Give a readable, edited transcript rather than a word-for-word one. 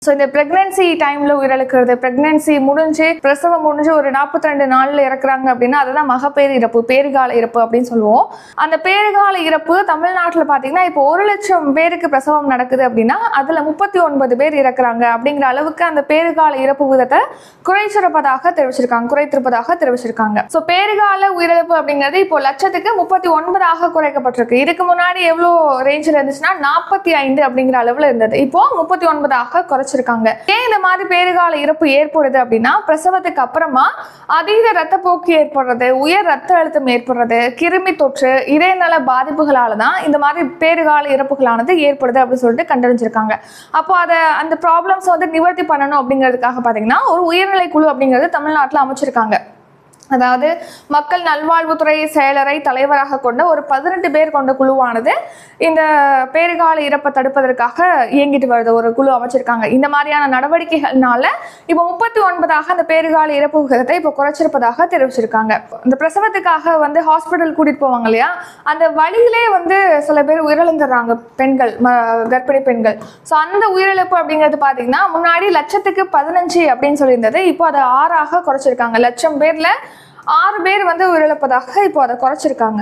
So இந்த pregnancy டைம்ல உயிரிழக்கிறது, pregnancy முடிஞ்சு பிரசவம் முடிஞ்சு ஒரு 42 நாள்ல இறக்குறாங்க அப்படின்னா அதுதான் மகப்பேறு இறப்பு, பேறுகால இறப்பு அப்படின்னு சொல்லுவோம். அந்த பேறுகால இறப்பு தமிழ்நாட்டில் பார்த்தீங்கன்னா இப்போ 1 லட்சம் பேருக்கு பிரசவம் நடக்குது அப்படின்னா அதுல 39 பேர் இறக்குறாங்க அப்படிங்கிற அளவுக்கு அந்த பேறுகால இறப்பு விதத்தை குறைத்திருப்பதாக தெரிவிச்சிருக்காங்க. ஸோ பேறுகால உயிரிழப்பு அப்படிங்கிறது இப்போ லட்சத்துக்கு 39 குறைக்கப்பட்டிருக்கு. இதுக்கு முன்னாடி எவ்வளோ ரேஞ்சில் இருந்துச்சுன்னா 45 அப்படிங்கிற அளவில் இருந்தது. இப்போ 39 குறைச்சிருக்காங்க. ஏன் இந்த மாதிரி பேறுகால இறப்பு ஏற்படுது அப்படின்னா பிரசவத்துக்கு அப்புறமா அதீத ரத்தப்போக்கு ஏற்படுறது, உயர் ரத்த அழுத்தம் ஏற்படுறது, கிருமி தொற்று, இதயநல பாதிப்புகளால தான் இந்த மாதிரி பேறுகால இறப்புகளானது ஏற்படுது அப்படின்னு சொல்லிட்டு கண்டறிஞ்சிருக்காங்க. அப்போ அந்த ப்ராப்ளம்ஸ் வந்து நிவர்த்தி பண்ணணும் அப்படிங்கிறதுக்காக பார்த்தீங்கன்னா ஒரு உயர்நிலை குழு அப்படிங்கிறது தமிழ்நாட்டில் அமைச்சிருக்காங்க. அதாவது மக்கள் நல்வாழ்வுத்துறை செயலரை தலைவராக கொண்ட ஒரு 18 பேர் கொண்ட குழுவானது இந்த பேறுகால இறப்பை தடுப்பதற்காக இயங்கிட்டு வருது. ஒரு குழு அமைச்சிருக்காங்க. இந்த மாதிரியான நடவடிக்கைகள்னால இப்போ 39 அந்த பேறுகால இறப்பு விகிதத்தை இப்போ குறைச்சிருப்பதாக தெரிவிச்சிருக்காங்க. இந்த பிரசவத்துக்காக வந்து ஹாஸ்பிட்டல் கூட்டிட்டு போவாங்க இல்லையா, அந்த வழியிலே வந்து சில பேர் உயிரிழந்துடுறாங்க பெண்கள், கர்ப்பிணி பெண்கள். ஸோ அந்த உயிரிழப்பு அப்படிங்கிறது பார்த்தீங்கன்னா முன்னாடி லட்சத்துக்கு 15 அப்படின்னு சொல்லியிருந்தது. இப்போ அதை 6 குறைச்சிருக்காங்க. லட்சம் பேர்ல 6 பேர் வந்து உயிரிழப்பதாக இப்போ அதை குறைச்சிருக்காங்க.